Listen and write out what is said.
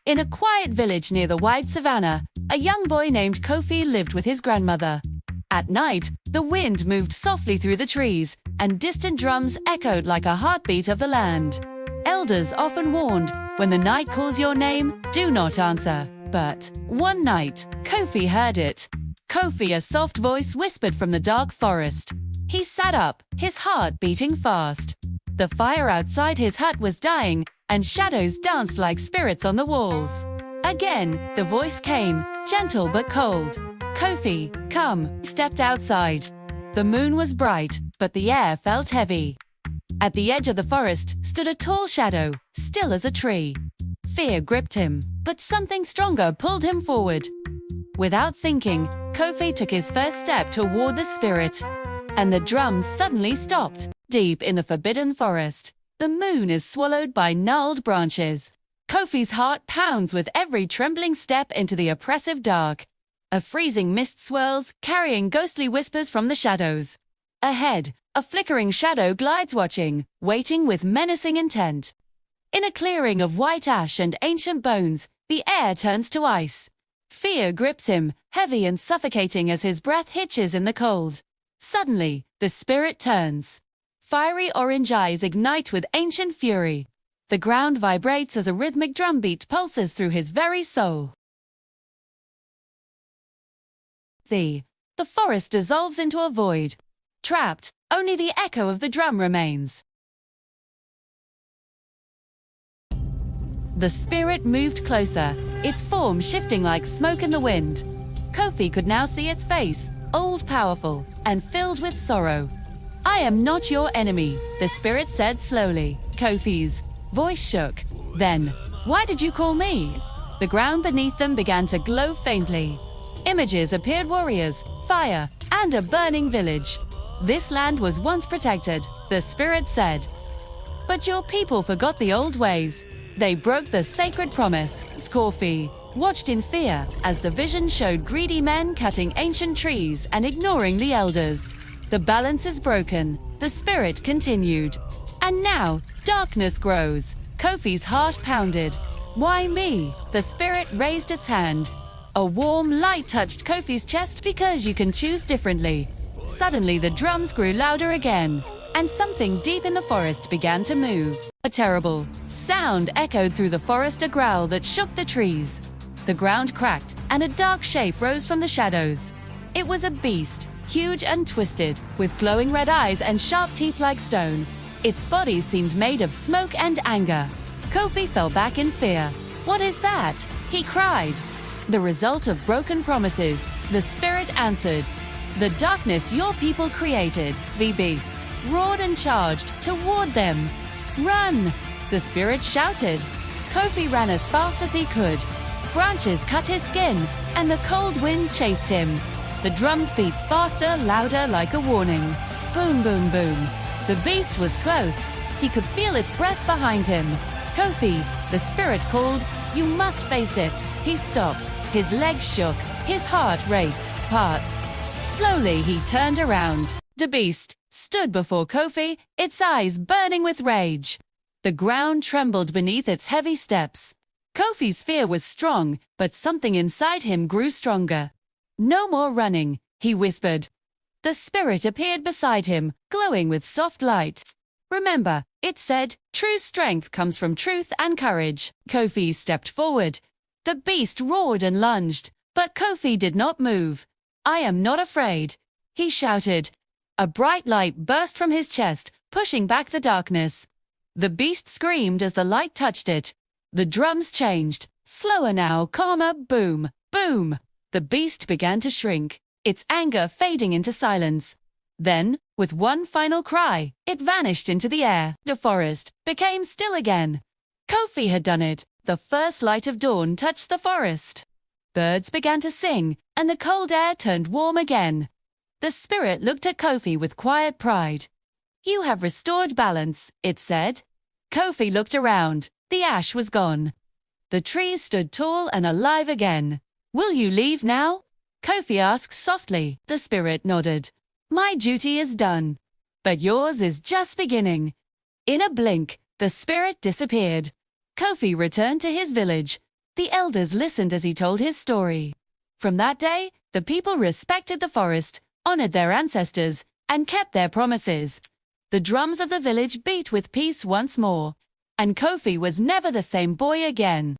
In a quiet village near the wide savannah, a young boy named Kofi lived with his grandmother. At night, the wind moved softly through the trees, and distant drums echoed like a heartbeat of the land. Elders often warned, when the night calls your name, do not answer. But one night, Kofi heard it. Kofi, a soft voice whispered from the dark forest. He sat up, his heart beating fast. The fire outside his hut was dying, and shadows danced like spirits on the walls. Again, the voice came, gentle but cold. Kofi, come, stepped outside. The moon was bright, but the air felt heavy. At the edge of the forest stood a tall shadow, still as a tree. Fear gripped him, but something stronger pulled him forward. Without thinking, Kofi took his first step toward the spirit. And the drums suddenly stopped. Deep in the forbidden forest, the moon is swallowed by gnarled branches. Kofi's heart pounds with every trembling step into the oppressive dark. A freezing mist swirls, carrying ghostly whispers from the shadows. Ahead, a flickering shadow glides watching, waiting with menacing intent. In a clearing of white ash and ancient bones, the air turns to ice. Fear grips him, heavy and suffocating as his breath hitches in the cold. Suddenly, the spirit turns. Fiery orange eyes ignite with ancient fury. The ground vibrates as a rhythmic drumbeat pulses through his very soul. The forest dissolves into a void. Trapped, only the echo of the drum remains. The spirit moved closer, its form shifting like smoke in the wind. Kofi could now see its face, old, powerful, and filled with sorrow. I am not your enemy, the spirit said slowly. Kofi's voice shook. Then, why did you call me? The ground beneath them began to glow faintly. Images appeared: warriors, fire, and a burning village. This land was once protected, the spirit said. But your people forgot the old ways. They broke the sacred promise. Kofi watched in fear as the vision showed greedy men cutting ancient trees and ignoring the elders. The balance is broken, the spirit continued. And now, darkness grows. Kofi's heart pounded. Why me? The spirit raised its hand. A warm light touched Kofi's chest. Because you can choose differently. Suddenly the drums grew louder again, and something deep in the forest began to move. A terrible sound echoed through the forest, a growl that shook the trees. The ground cracked, and a dark shape rose from the shadows. It was a beast, huge and twisted, with glowing red eyes and sharp teeth like stone. Its body seemed made of smoke and anger. Kofi fell back in fear. What is that? He cried. The result of broken promises, the spirit answered. The darkness your people created, the beasts, roared and charged toward them. Run! The spirit shouted. Kofi ran as fast as he could. Branches cut his skin, and the cold wind chased him. The drums beat faster, louder, like a warning. Boom, boom, boom. The beast was close. He could feel its breath behind him. Kofi, the spirit called. You must face it. He stopped. His legs shook. His heart raced. Parts. Slowly he turned around. The beast stood before Kofi, its eyes burning with rage. The ground trembled beneath its heavy steps. Kofi's fear was strong, but something inside him grew stronger. No more running, he whispered. The spirit appeared beside him, glowing with soft light. Remember, it said, true strength comes from truth and courage. Kofi stepped forward. The beast roared and lunged, but Kofi did not move. I am not afraid, he shouted. A bright light burst from his chest, pushing back the darkness. The beast screamed as the light touched it. The drums changed, slower now, calmer, boom, boom. The beast began to shrink, its anger fading into silence. Then, with one final cry, it vanished into the air. The forest became still again. Kofi had done it. The first light of dawn touched the forest. Birds began to sing, and the cold air turned warm again. The spirit looked at Kofi with quiet pride. You have restored balance, it said. Kofi looked around. The ash was gone. The trees stood tall and alive again. Will you leave now? Kofi asked softly. The spirit nodded. My duty is done. But yours is just beginning. In a blink, the spirit disappeared. Kofi returned to his village. The elders listened as he told his story. From that day, the people respected the forest, honored their ancestors, and kept their promises. The drums of the village beat with peace once more, and Kofi was never the same boy again.